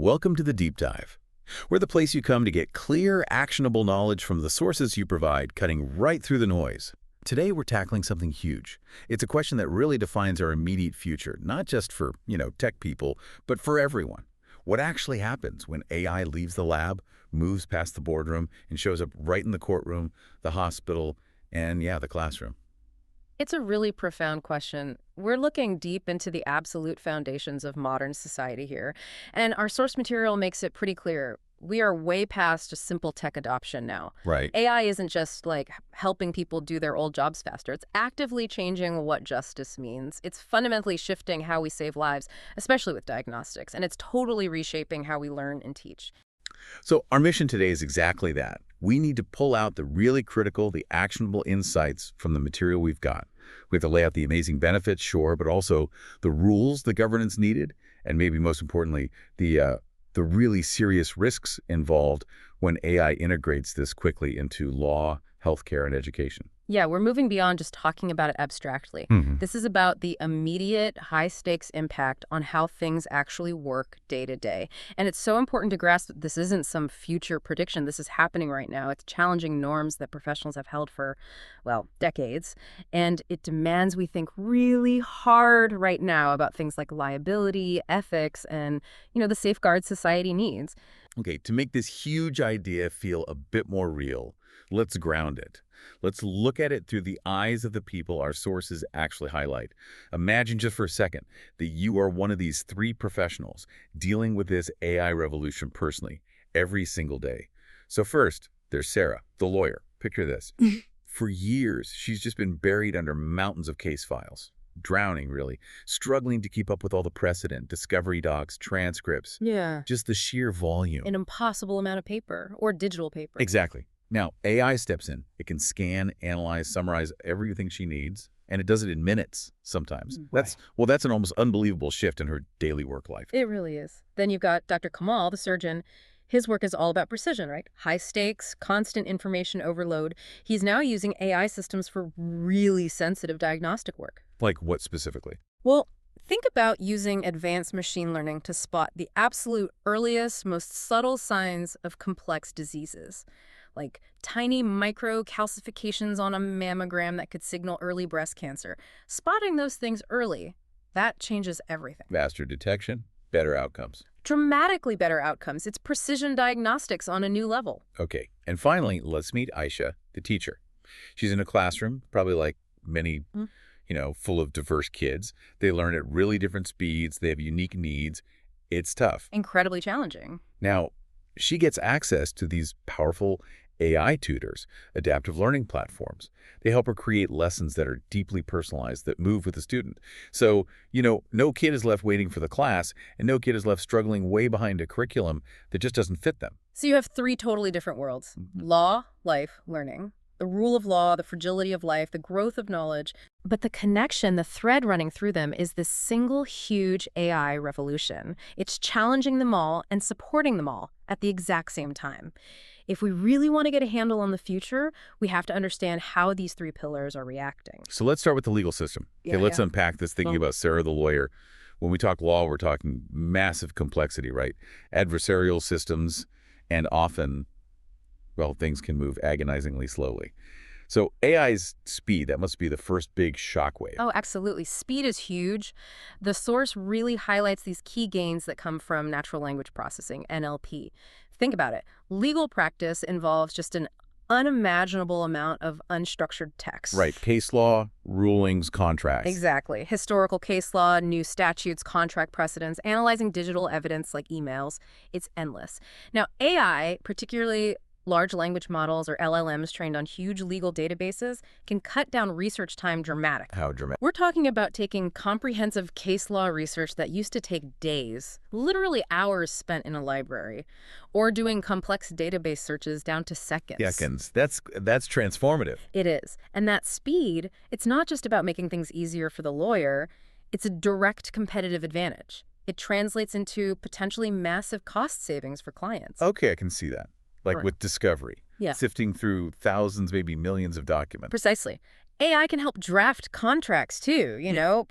Welcome to the Deep Dive. We're the place you come to get clear, actionable knowledge from the sources you provide, cutting right through the noise. Today, we're tackling something huge. It's a question that really defines our immediate future, not just for, tech people, but for everyone. What actually happens when AI leaves the lab, moves past the boardroom, and shows up right in the courtroom, the hospital, and the classroom? It's a really profound question. We're looking deep into the absolute foundations of modern society here, and our source material makes it pretty clear. We are way past just simple tech adoption now. Right. AI isn't just like helping people do their old jobs faster. It's actively changing what justice means. It's fundamentally shifting how we save lives, especially with diagnostics, and it's totally reshaping how we learn and teach. So our mission today is exactly that. We need to pull out the really critical, the actionable insights from the material we've got. We have to lay out the amazing benefits, sure, but also the rules the governance needed, and maybe most importantly, the really serious risks involved when AI integrates this quickly into law, healthcare, and education. Yeah, we're moving beyond just talking about it abstractly. This is about the immediate, high-stakes impact on how things actually work day to day. And it's so important to grasp that this isn't some future prediction. This is happening right now. It's challenging norms that professionals have held for, well, decades. And it demands we think really hard right now about things like liability, ethics, and, the safeguards society needs. Okay, to make this huge idea feel a bit more real, let's ground it. Let's look at it through the eyes of the people our sources actually highlight. Imagine just for a second that you are one of these three professionals dealing with this AI revolution personally every single day. So first, there's Sarah, the lawyer. Picture this. For years, she's just been buried under mountains of case files. Drowning, really. Struggling to keep up with all the precedent, discovery docs, transcripts. Yeah. Just the sheer volume. An impossible amount of paper or digital paper. Exactly. Now, AI steps in. It can scan, analyze, summarize everything she needs, and it does it in minutes sometimes. That's an almost unbelievable shift in her daily work life. It really is. Then you've got Dr. Kamal, the surgeon. His work is all about precision, right? High stakes, constant information overload. He's now using AI systems for really sensitive diagnostic work. Like what specifically? Well, think about using advanced machine learning to spot the absolute earliest, most subtle signs of complex diseases, like tiny microcalcifications on a mammogram that could signal early breast cancer. Spotting those things early, that changes everything. Faster detection, better outcomes. Dramatically better outcomes. It's precision diagnostics on a new level. Okay, and finally, let's meet Aisha, the teacher. She's in a classroom, probably like many, full of diverse kids. They learn at really different speeds. They have unique needs. It's tough. Incredibly challenging. Now, she gets access to these powerful AI tutors, adaptive learning platforms. They help her create lessons that are deeply personalized, that move with the student. So, no kid is left waiting for the class, and no kid is left struggling way behind a curriculum that just doesn't fit them. So you have three totally different worlds. Law, life, learning. The rule of law, the fragility of life, the growth of knowledge. But the connection, the thread running through them is this single huge AI revolution. It's challenging them all and supporting them all at the exact same time. If we really want to get a handle on the future, we have to understand how these three pillars are reacting. So let's start with the legal system. Okay, let's unpack this, thinking about Sarah the lawyer. When we talk law, we're talking massive complexity, right? Adversarial systems, and often, things can move agonizingly slowly. So AI's speed, that must be the first big shockwave. Oh, absolutely. Speed is huge. The source really highlights these key gains that come from natural language processing, NLP. Think about it. Legal practice involves just an unimaginable amount of unstructured text. Right. Case law, rulings, contracts. Exactly. Historical case law, new statutes, contract precedents, analyzing digital evidence like emails. It's endless. Now, AI, particularly large language models or LLMs trained on huge legal databases, can cut down research time dramatically. How dramatic? We're talking about taking comprehensive case law research that used to take days, literally hours spent in a library, or doing complex database searches down to seconds. Seconds. That's transformative. It is. And that speed, it's not just about making things easier for the lawyer, it's a direct competitive advantage. It translates into potentially massive cost savings for clients. Okay, I can see that. Like with discovery. Yeah. Sifting through thousands, maybe millions of documents. Precisely. AI can help draft contracts too,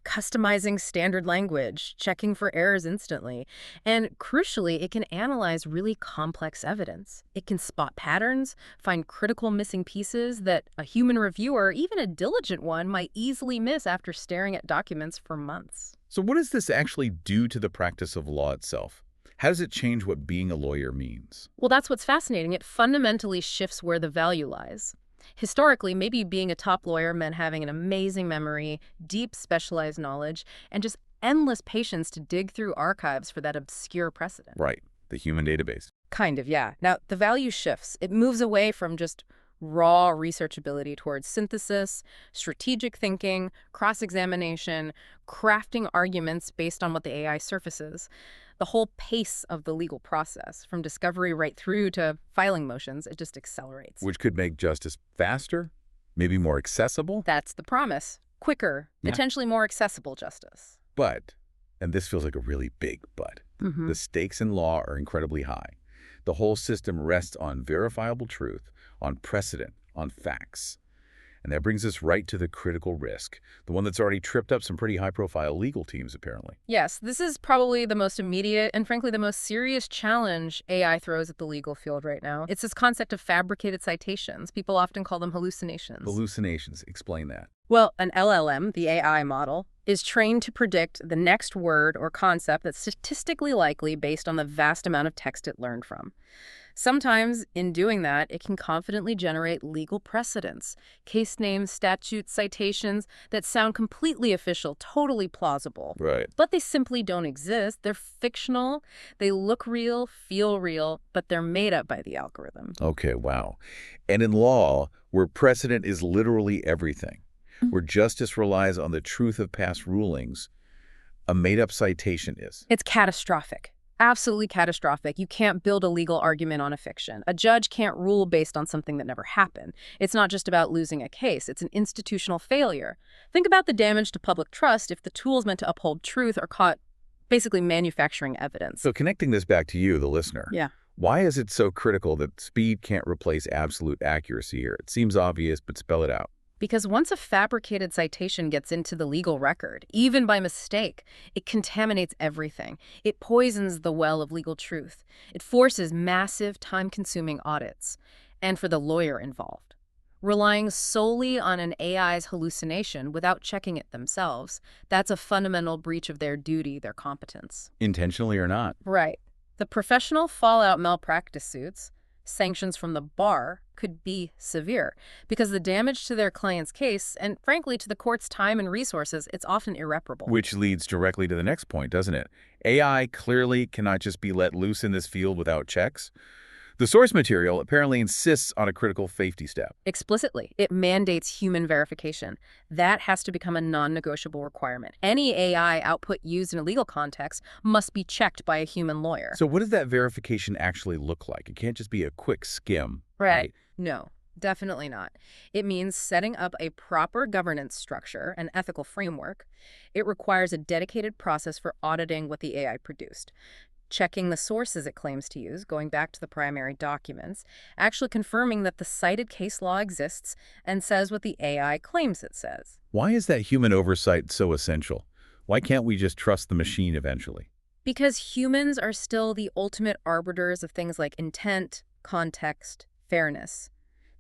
customizing standard language, checking for errors instantly. And crucially, it can analyze really complex evidence. It can spot patterns, find critical missing pieces that a human reviewer, even a diligent one, might easily miss after staring at documents for months. So what does this actually do to the practice of law itself? How does it change what being a lawyer means? Well, that's what's fascinating. It fundamentally shifts where the value lies. Historically, maybe being a top lawyer meant having an amazing memory, deep specialized knowledge, and just endless patience to dig through archives for that obscure precedent. Right, the human database. Kind of, yeah. Now, the value shifts. It moves away from just raw researchability towards synthesis, strategic thinking, cross-examination, crafting arguments based on what the AI surfaces. The whole pace of the legal process, from discovery right through to filing motions, it just accelerates. Which could make justice faster, maybe more accessible. That's the promise. Quicker, Yeah. potentially more accessible justice. But, and this feels like a really big but, the stakes in law are incredibly high. The whole system rests on verifiable truth, on precedent, on facts. And that brings us right to the critical risk, the one that's already tripped up some pretty high-profile legal teams, apparently. Yes, this is probably the most immediate and frankly the most serious challenge AI throws at the legal field right now. It's this concept of fabricated citations. People often call them hallucinations. Hallucinations, explain that. Well, an LLM, the AI model, is trained to predict the next word or concept that's statistically likely based on the vast amount of text it learned from. Sometimes, in doing that, it can confidently generate legal precedents, case names, statutes, citations that sound completely official, totally plausible. Right. But they simply don't exist. They're fictional. They look real, feel real, but they're made up by the algorithm. Okay, wow. And in law, where precedent is literally everything, where justice relies on the truth of past rulings, a made-up citation is. It's catastrophic. Absolutely catastrophic. You can't build a legal argument on a fiction. A judge can't rule based on something that never happened. It's not just about losing a case. It's an institutional failure. Think about the damage to public trust if the tools meant to uphold truth are caught basically manufacturing evidence. So connecting this back to you, the listener. Yeah. Why is it so critical that speed can't replace absolute accuracy here? It seems obvious, but spell it out. Because once a fabricated citation gets into the legal record, even by mistake, it contaminates everything. It poisons the well of legal truth. It forces massive, time-consuming audits. And for the lawyer involved, relying solely on an AI's hallucination without checking it themselves, that's a fundamental breach of their duty, their competence. Intentionally or not. Right. The professional fallout malpractice suits, sanctions from the bar, could be severe because the damage to their client's case and, frankly, to the court's time and resources, it's often irreparable. Which leads directly to the next point, doesn't it? AI clearly cannot just be let loose in this field without checks. The source material apparently insists on a critical safety step. Explicitly, it mandates human verification. That has to become a non-negotiable requirement. Any AI output used in a legal context must be checked by a human lawyer. So what does that verification actually look like? It can't just be a quick skim. Right. No, definitely not. It means setting up a proper governance structure, an ethical framework. It requires a dedicated process for auditing what the AI produced, checking the sources it claims to use, going back to the primary documents, actually confirming that the cited case law exists and says what the AI claims it says. Why is that human oversight so essential? Why can't we just trust the machine eventually? Because humans are still the ultimate arbiters of things like intent, context, fairness.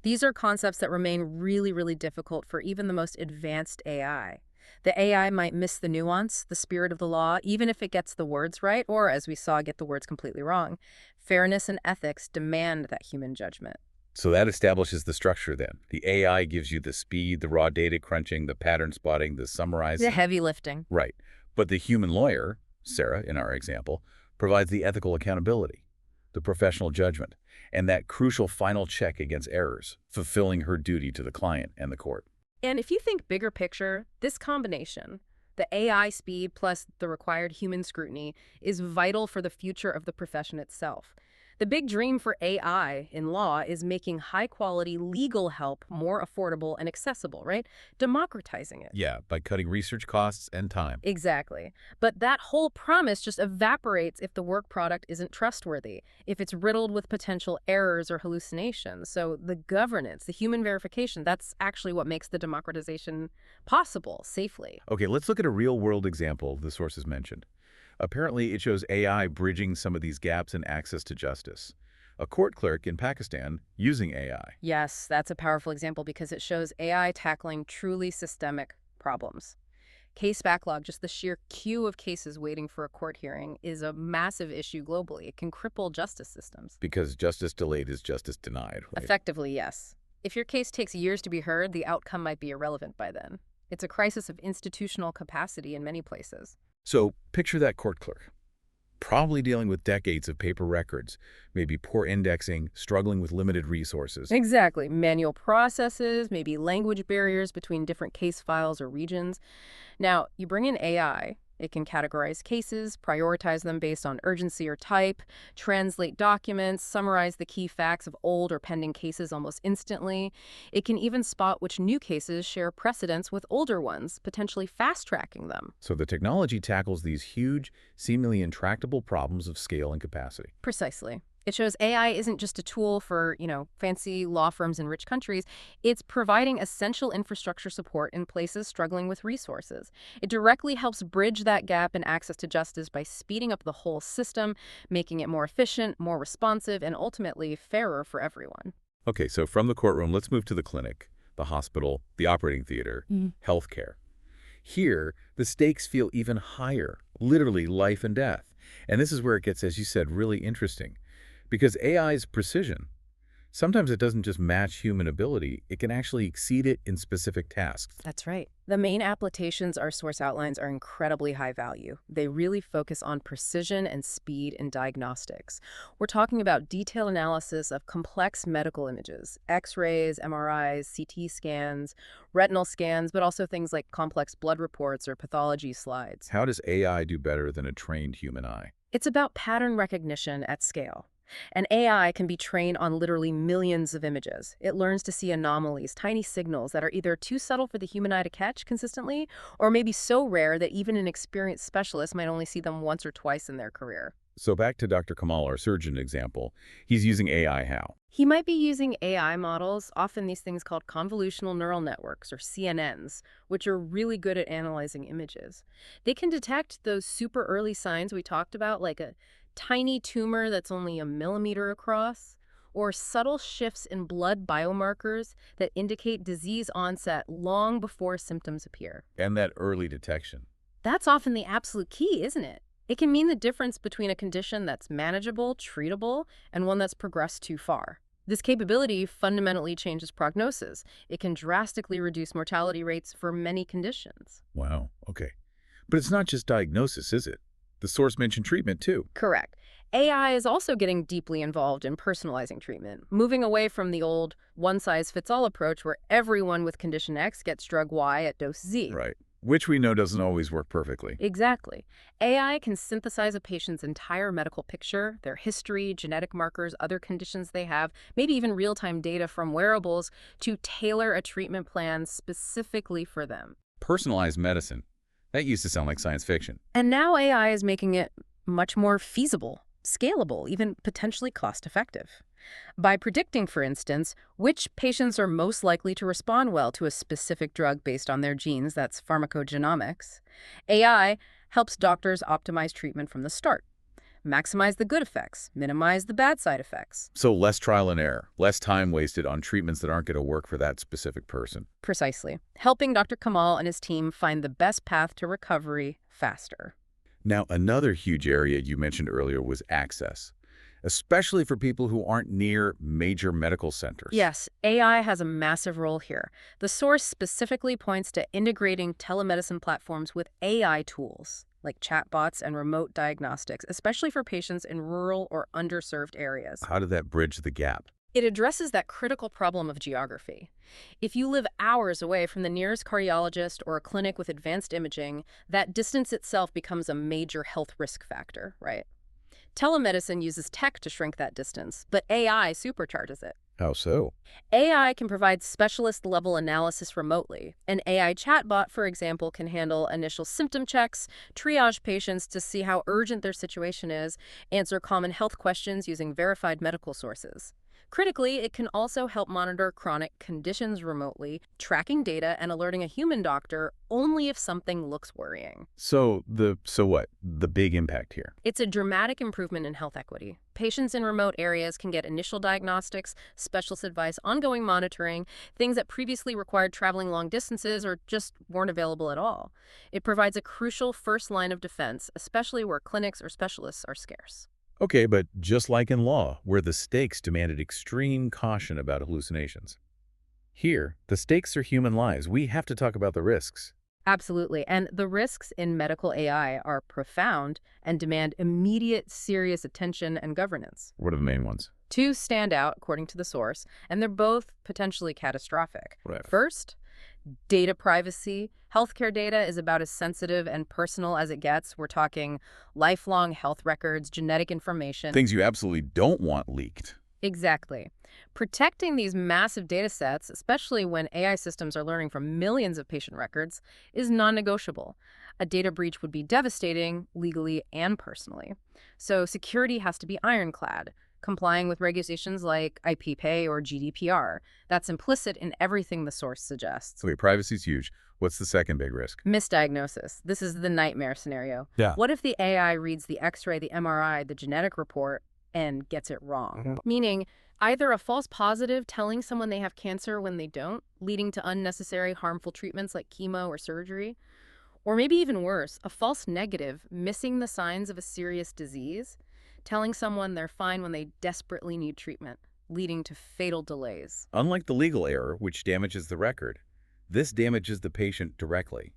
These are concepts that remain really, really difficult for even the most advanced AI. The AI might miss the nuance, the spirit of the law, even if it gets the words right, or, as we saw, get the words completely wrong. Fairness and ethics demand that human judgment. So that establishes the structure then. The AI gives you the speed, the raw data crunching, the pattern spotting, the summarizing. The heavy lifting. Right. But the human lawyer, Sarah, in our example, provides the ethical accountability, the professional judgment, and that crucial final check against errors, fulfilling her duty to the client and the court. And if you think bigger picture, this combination, the AI speed plus the required human scrutiny, is vital for the future of the profession itself. The big dream for AI in law is making high-quality legal help more affordable and accessible, right? Democratizing it. Yeah, by cutting research costs and time. Exactly. But that whole promise just evaporates if the work product isn't trustworthy, if it's riddled with potential errors or hallucinations. So the governance, the human verification, that's actually what makes the democratization possible safely. Okay, let's look at a real-world example the sources mentioned. Apparently, it shows AI bridging some of these gaps in access to justice. A court clerk in Pakistan using AI. Yes, that's a powerful example because it shows AI tackling truly systemic problems. Case backlog, just the sheer queue of cases waiting for a court hearing, is a massive issue globally. It can cripple justice systems. Because justice delayed is justice denied, right? Effectively, yes. If your case takes years to be heard, the outcome might be irrelevant by then. It's a crisis of institutional capacity in many places. So, picture that court clerk. Probably dealing with decades of paper records, maybe poor indexing, struggling with limited resources. Exactly. Manual processes, maybe language barriers between different case files or regions. Now, you bring in AI. It can categorize cases, prioritize them based on urgency or type, translate documents, summarize the key facts of old or pending cases almost instantly. It can even spot which new cases share precedence with older ones, potentially fast-tracking them. So the technology tackles these huge, seemingly intractable problems of scale and capacity. Precisely. It shows AI isn't just a tool for, fancy law firms in rich countries. It's providing essential infrastructure support in places struggling with resources. It directly helps bridge that gap in access to justice by speeding up the whole system, making it more efficient, more responsive, and ultimately fairer for everyone. Okay, so from the courtroom, let's move to the clinic, the hospital, the operating theater, healthcare. Here, the stakes feel even higher, literally life and death. And this is where it gets, as you said, really interesting. Because AI's precision, sometimes it doesn't just match human ability, it can actually exceed it in specific tasks. That's right. The main applications our source outlines are incredibly high value. They really focus on precision and speed in diagnostics. We're talking about detailed analysis of complex medical images, X-rays, MRIs, CT scans, retinal scans, but also things like complex blood reports or pathology slides. How does AI do better than a trained human eye? It's about pattern recognition at scale. An AI can be trained on literally millions of images. It learns to see anomalies, tiny signals that are either too subtle for the human eye to catch consistently, or maybe so rare that even an experienced specialist might only see them once or twice in their career. So back to Dr. Kamal, our surgeon example. He's using AI how? He might be using AI models, often these things called convolutional neural networks, or CNNs, which are really good at analyzing images. They can detect those super early signs we talked about, like a tiny tumor that's only a millimeter across, or subtle shifts in blood biomarkers that indicate disease onset long before symptoms appear. And that early detection. That's often the absolute key, isn't it? It can mean the difference between a condition that's manageable, treatable, and one that's progressed too far. This capability fundamentally changes prognosis. It can drastically reduce mortality rates for many conditions. Wow, okay. But it's not just diagnosis, is it? The source mentioned treatment, too. Correct. AI is also getting deeply involved in personalizing treatment, moving away from the old one-size-fits-all approach where everyone with condition X gets drug Y at dose Z. Right. Which we know doesn't always work perfectly. Exactly. AI can synthesize a patient's entire medical picture, their history, genetic markers, other conditions they have, maybe even real-time data from wearables to tailor a treatment plan specifically for them. Personalized medicine. That used to sound like science fiction. And now AI is making it much more feasible, scalable, even potentially cost-effective. By predicting, for instance, which patients are most likely to respond well to a specific drug based on their genes, that's pharmacogenomics, AI helps doctors optimize treatment from the start, maximize the good effects, minimize the bad side effects. So less trial and error, less time wasted on treatments that aren't going to work for that specific person. Precisely. Helping Dr. Kamal and his team find the best path to recovery faster. Now, another huge area you mentioned earlier was access, especially for people who aren't near major medical centers. Yes, AI has a massive role here. The source specifically points to integrating telemedicine platforms with AI tools, like chatbots and remote diagnostics, especially for patients in rural or underserved areas. How did that bridge the gap? It addresses that critical problem of geography. If you live hours away from the nearest cardiologist or a clinic with advanced imaging, that distance itself becomes a major health risk factor, right? Telemedicine uses tech to shrink that distance, but AI supercharges it. How so? AI can provide specialist-level analysis remotely. An AI chatbot, for example, can handle initial symptom checks, triage patients to see how urgent their situation is, answer common health questions using verified medical sources. Critically, it can also help monitor chronic conditions remotely, tracking data and alerting a human doctor only if something looks worrying. So what? The big impact here. It's a dramatic improvement in health equity. Patients in remote areas can get initial diagnostics, specialist advice, ongoing monitoring, things that previously required traveling long distances or just weren't available at all. It provides a crucial first line of defense, especially where clinics or specialists are scarce. Okay, but just like in law, where the stakes demanded extreme caution about hallucinations. Here, the stakes are human lives. We have to talk about the risks. Absolutely. And the risks in medical AI are profound and demand immediate, serious attention and governance. What are the main ones? Two stand out, according to the source, and they're both potentially catastrophic. Right. First, data privacy. Healthcare data is about as sensitive and personal as it gets. We're talking lifelong health records, genetic information. Things you absolutely don't want leaked. Exactly. Protecting these massive data sets, especially when AI systems are learning from millions of patient records, is non-negotiable. A data breach would be devastating, legally and personally. So security has to be ironclad, complying with regulations like IP-Pay or GDPR. That's implicit in everything the source suggests. Okay, privacy's huge. What's the second big risk? Misdiagnosis. This is the nightmare scenario. Yeah. What if the AI reads the X-ray, the MRI, the genetic report, and gets it wrong? Meaning, either a false positive telling someone they have cancer when they don't, leading to unnecessary harmful treatments like chemo or surgery, or maybe even worse, a false negative missing the signs of a serious disease, telling someone they're fine when they desperately need treatment, leading to fatal delays. Unlike the legal error, which damages the record, this damages the patient directly,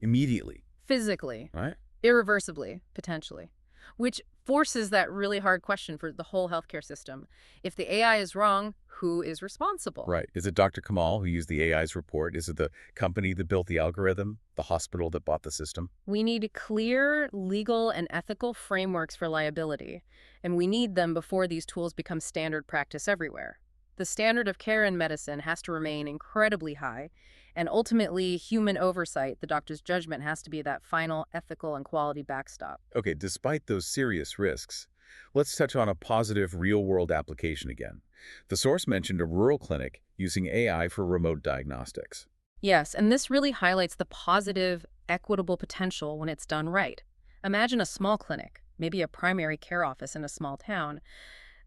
immediately, Physically, right? irreversibly, potentially. Which forces that really hard question for the whole healthcare system. If the AI is wrong, who is responsible? Right. Is it Dr. Kamal who used the AI's report? Is it the company that built the algorithm? The hospital that bought the system? We need clear legal and ethical frameworks for liability, and we need them before these tools become standard practice everywhere. The standard of care in medicine has to remain incredibly high, and ultimately, human oversight, the doctor's judgment, has to be that final ethical and quality backstop. Okay, despite those serious risks, let's touch on a positive real-world application again. The source mentioned a rural clinic using AI for remote diagnostics. Yes, and this really highlights the positive, equitable potential when it's done right. Imagine a small clinic, maybe a primary care office in a small town.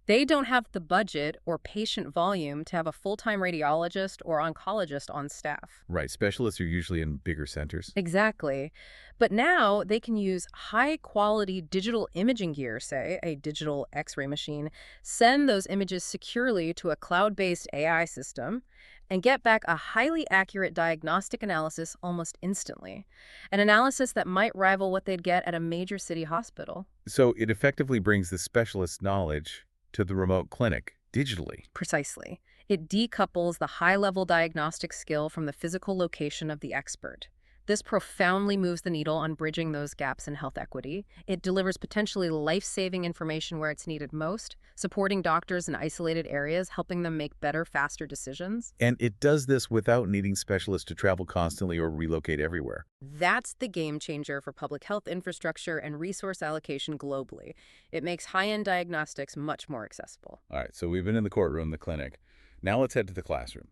They don't have the budget or patient volume to have a full-time radiologist or oncologist on staff. Right, specialists are usually in bigger centers. Exactly. But now they can use high-quality digital imaging gear, say a digital X-ray machine, send those images securely to a cloud-based AI system, and get back a highly accurate diagnostic analysis almost instantly. An analysis that might rival what they'd get at a major city hospital. So it effectively brings the specialist knowledge to the remote clinic digitally. Precisely. It decouples the high-level diagnostic skill from the physical location of the expert. This profoundly moves the needle on bridging those gaps in health equity. It delivers potentially life-saving information where it's needed most, supporting doctors in isolated areas, helping them make better, faster decisions. And it does this without needing specialists to travel constantly or relocate everywhere. That's the game changer for public health infrastructure and resource allocation globally. It makes high-end diagnostics much more accessible. All right, so we've been in the courtroom, the clinic. Now let's head to the classroom.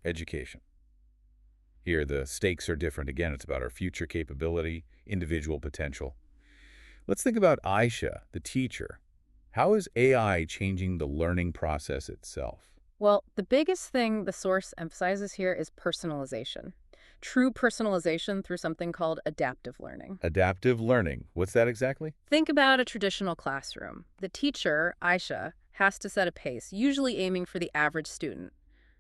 Education. Here, the stakes are different. Again, it's about our future capability, individual potential. Let's think about Aisha, the teacher. How is AI changing the learning process itself? Well, the biggest thing the source emphasizes here is personalization. True personalization through something called adaptive learning. Adaptive learning. What's that exactly? Think about a traditional classroom. The teacher, Aisha, has to set a pace, usually aiming for the average student.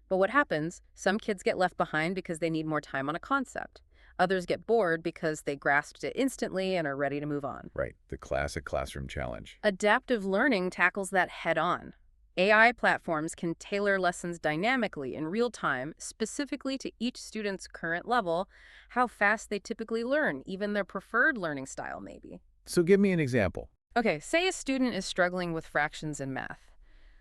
But what happens? Some kids get left behind because they need more time on a concept. Others get bored because they grasped it instantly and are ready to move on. Right, the classic classroom challenge. Adaptive learning tackles that head-on. AI platforms can tailor lessons dynamically in real time, specifically to each student's current level, how fast they typically learn, even their preferred learning style maybe. So give me an example. Okay, say a student is struggling with fractions in math.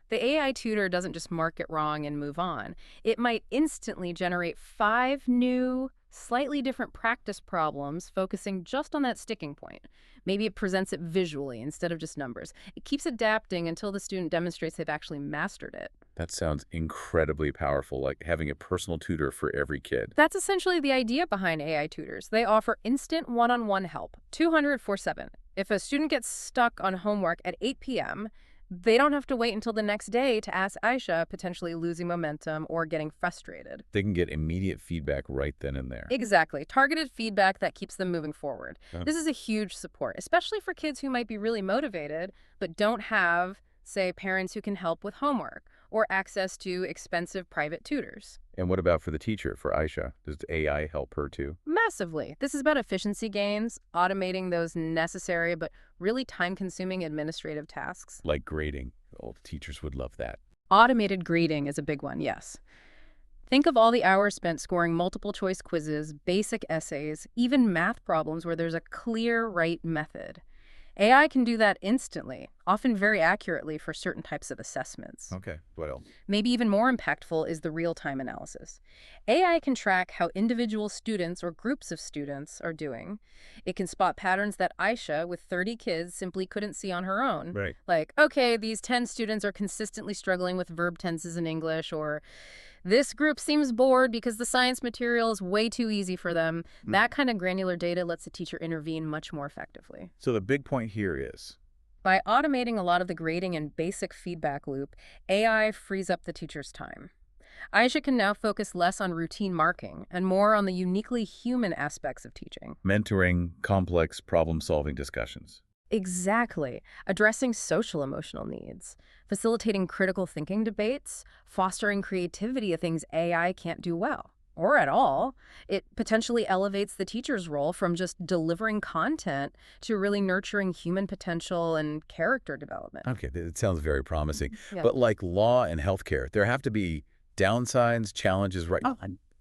The AI tutor doesn't just mark it wrong and move on. It might instantly generate 5 new, slightly different practice problems focusing just on that sticking point. Maybe it presents it visually instead of just numbers. It keeps adapting until the student demonstrates they've actually mastered it. That sounds incredibly powerful, like having a personal tutor for every kid. That's essentially the idea behind AI tutors. They offer instant one-on-one help, 204/7. If a student gets stuck on homework at 8 p.m., they don't have to wait until the next day to ask Aisha, potentially losing momentum or getting frustrated. They can get immediate feedback right then and there. Exactly. Targeted feedback that keeps them moving forward. Huh. This is a huge support, especially for kids who might be really motivated but don't have, say, parents who can help with homework or access to expensive private tutors. And what about for the teacher, for Aisha? Does AI help her too? Massively. This is about efficiency gains, automating those necessary but really time-consuming administrative tasks. Like grading. Oh, teachers would love that. Automated grading is a big one, yes. Think of all the hours spent scoring multiple choice quizzes, basic essays, even math problems where there's a clear right method. AI can do that instantly, often very accurately for certain types of assessments. Okay, what else? Maybe even more impactful is the real-time analysis. AI can track how individual students or groups of students are doing. It can spot patterns that Aisha, with 30 kids, simply couldn't see on her own. Right. Like, okay, these 10 students are consistently struggling with verb tenses in English, or this group seems bored because the science material is way too easy for them. That kind of granular data lets the teacher intervene much more effectively. So the big point here is, By automating a lot of the grading and basic feedback loop, AI frees up the teacher's time. Aisha can now focus less on routine marking and more on the uniquely human aspects of teaching. mentoring complex problem-solving discussions. Exactly. Addressing social emotional needs, facilitating critical thinking debates, fostering creativity of things AI can't do well, or at all. It potentially elevates the teacher's role from just delivering content to really nurturing human potential and character development. Okay, it sounds very promising. Yeah. But like law and healthcare, there have to be downsides, challenges, right?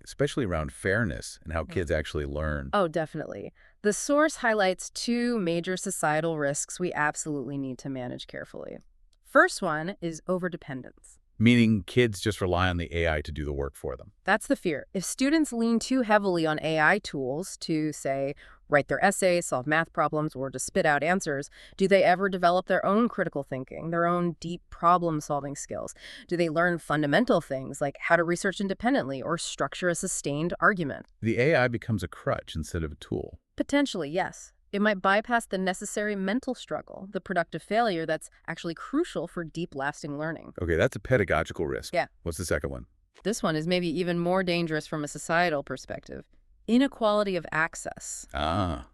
Especially around fairness and how kids actually learn. Oh, definitely. The source highlights 2 major societal risks we absolutely need to manage carefully. First one is overdependence. Meaning kids just rely on the AI to do the work for them. That's the fear. If students lean too heavily on AI tools to, say, write their essays, solve math problems, or to spit out answers, do they ever develop their own critical thinking, their own deep problem-solving skills? Do they learn fundamental things like how to research independently or structure a sustained argument? The AI becomes a crutch instead of a tool. Potentially, yes. It might bypass the necessary mental struggle, the productive failure that's actually crucial for deep, lasting learning. Okay, that's a pedagogical risk. Yeah. What's the second one? This one is maybe even more dangerous from a societal perspective. Inequality of access. Ah,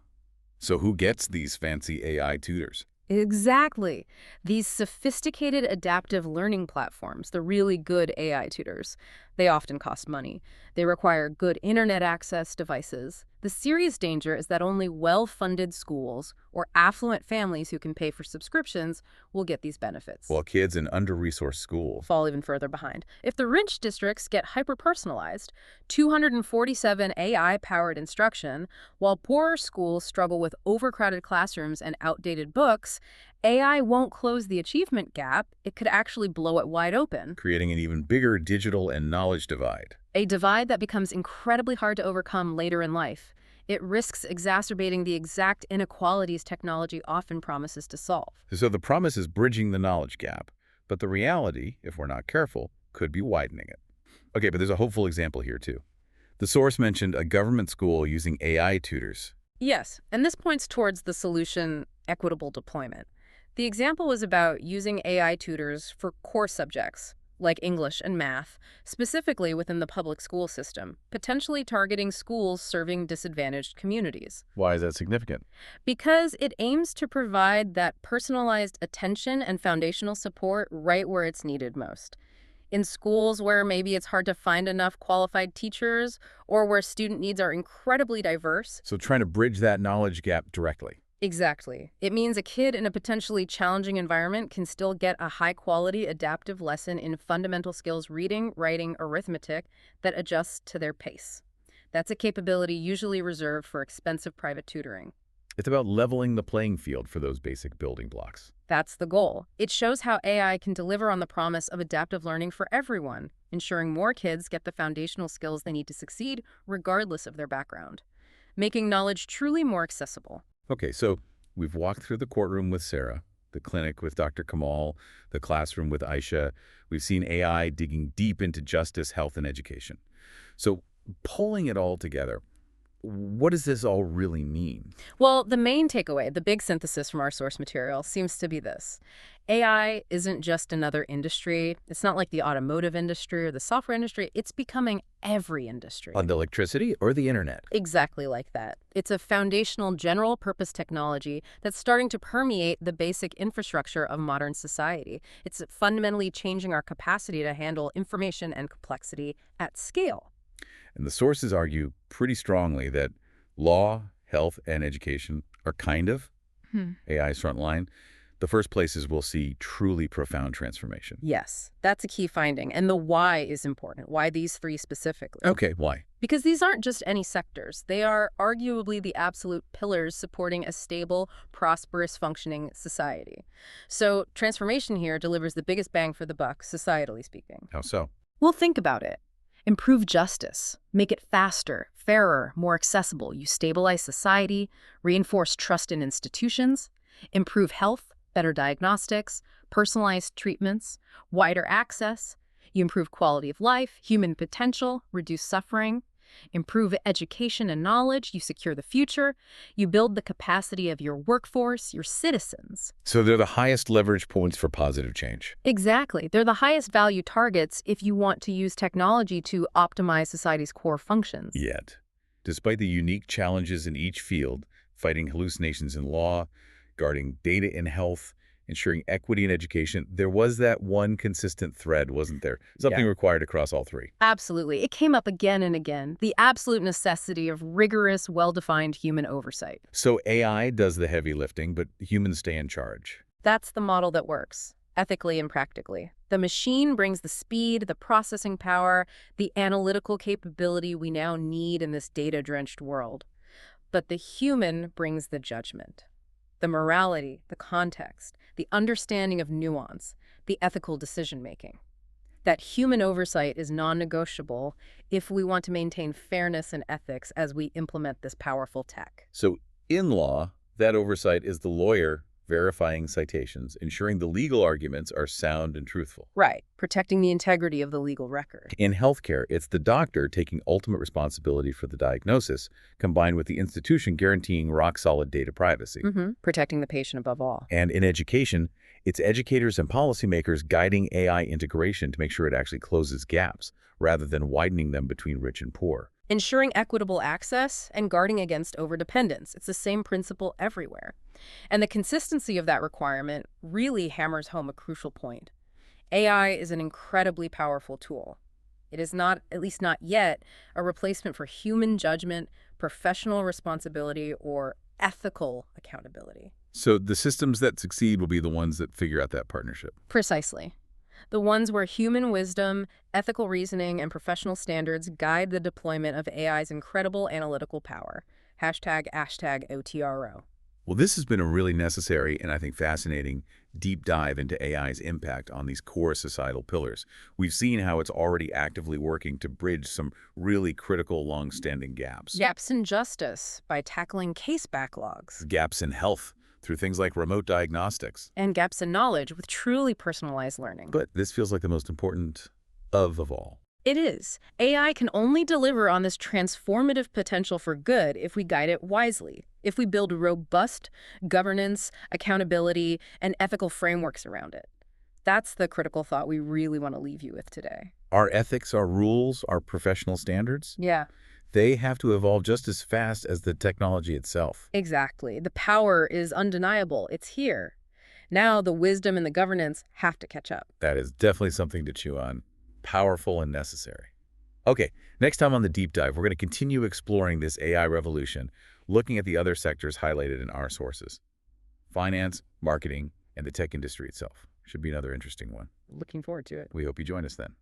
so who gets these fancy AI tutors? Exactly. These sophisticated adaptive learning platforms, the really good AI tutors, they often cost money. They require good internet access devices. The serious danger is that only well-funded schools or affluent families who can pay for subscriptions will get these benefits. While kids in under-resourced schools. Fall even further behind. If the rich districts get hyper-personalized, 247 AI-powered instruction, while poorer schools struggle with overcrowded classrooms and outdated books, AI won't close the achievement gap. It could actually blow it wide open. Creating an even bigger digital and knowledge divide. A divide that becomes incredibly hard to overcome later in life. It risks exacerbating the exact inequalities technology often promises to solve. So the promise is bridging the knowledge gap, but the reality, if we're not careful, could be widening it. Okay, but there's a hopeful example here too. The source mentioned a government school using AI tutors. Yes, and this points towards the solution equitable deployment. The example was about using AI tutors for core subjects, like English and math, specifically within the public school system, potentially targeting schools serving disadvantaged communities. Why is that significant? Because it aims to provide that personalized attention and foundational support right where it's needed most. In schools where maybe it's hard to find enough qualified teachers or where student needs are incredibly diverse. So trying to bridge that knowledge gap directly. Exactly. It means a kid in a potentially challenging environment can still get a high-quality adaptive lesson in fundamental skills reading, writing, arithmetic that adjusts to their pace. That's a capability usually reserved for expensive private tutoring. It's about leveling the playing field for those basic building blocks. That's the goal. It shows how AI can deliver on the promise of adaptive learning for everyone, ensuring more kids get the foundational skills they need to succeed, regardless of their background, making knowledge truly more accessible. Okay, so we've walked through the courtroom with Sarah, the clinic with Dr. Kamal, the classroom with Aisha. We've seen AI digging deep into justice, health, and education. So pulling it all together, what does this all really mean? Well, the main takeaway, the big synthesis from our source material, seems to be this. AI isn't just another industry. It's not like the automotive industry or the software industry. It's becoming every industry. On the electricity or the internet? Exactly like that. It's a foundational general-purpose technology that's starting to permeate the basic infrastructure of modern society. It's fundamentally changing our capacity to handle information and complexity at scale. And the sources argue pretty strongly that law, health, and education are kind of AI's front line. The first places we'll see truly profound transformation. Yes, that's a key finding. And the why is important. Why these three specifically? Okay, why? Because these aren't just any sectors. They are arguably the absolute pillars supporting a stable, prosperous, functioning society. So transformation here delivers the biggest bang for the buck, societally speaking. How so? Well, think about it. Improve justice, make it faster, fairer, more accessible. You stabilize society, reinforce trust in institutions, improve health, better diagnostics, personalized treatments, wider access. You improve quality of life, human potential, reduce suffering, improve education and knowledge. You secure the future. You build the capacity of your workforce, your citizens. So they're the highest leverage points for positive change. Exactly. They're the highest value targets if you want to use technology to optimize society's core functions. Yet, despite the unique challenges in each field, fighting hallucinations in law, guarding data in health, ensuring equity in education, there was that one consistent thread, wasn't there? Something required across all three. Absolutely. It came up again and again, the absolute necessity of rigorous, well-defined human oversight. So AI does the heavy lifting, but humans stay in charge. That's the model that works, ethically and practically. The machine brings the speed, the processing power, the analytical capability we now need in this data-drenched world. But the human brings the judgment, the morality, the context, the understanding of nuance, the ethical decision-making. That human oversight is non-negotiable if we want to maintain fairness and ethics as we implement this powerful tech. So in law, that oversight is the lawyer verifying citations, ensuring the legal arguments are sound and truthful. Right, protecting the integrity of the legal record. In healthcare, it's the doctor taking ultimate responsibility for the diagnosis, combined with the institution guaranteeing rock-solid data privacy. Protecting the patient above all. And in education, it's educators and policymakers guiding AI integration to make sure it actually closes gaps, rather than widening them between rich and poor. Ensuring equitable access and guarding against overdependence. It's the same principle everywhere. And the consistency of that requirement really hammers home a crucial point. AI is an incredibly powerful tool. It is not, at least not yet, a replacement for human judgment, professional responsibility, or ethical accountability. So the systems that succeed will be the ones that figure out that partnership. Precisely. The ones where human wisdom, ethical reasoning, and professional standards guide the deployment of AI's incredible analytical power. Hashtag #OTRO. Well, this has been a really necessary and I think fascinating deep dive into AI's impact on these core societal pillars. We've seen how it's already actively working to bridge some really critical, long-standing gaps. Gaps in justice by tackling case backlogs. Gaps in health through things like remote diagnostics. And gaps in knowledge with truly personalized learning. But this feels like the most important of all. It is. AI can only deliver on this transformative potential for good if we guide it wisely, if we build robust governance, accountability, and ethical frameworks around it. That's the critical thought we really want to leave you with today. Our ethics, our rules, our professional standards, Yeah. they have to evolve just as fast as the technology itself. Exactly. The power is undeniable. It's here. Now the wisdom and the governance have to catch up. That is definitely something to chew on. Powerful and necessary. Okay, next time on The Deep Dive, we're going to continue exploring this AI revolution, looking at the other sectors highlighted in our sources. Finance, marketing, and the tech industry itself. Should be another interesting one. Looking forward to it. We hope you join us then.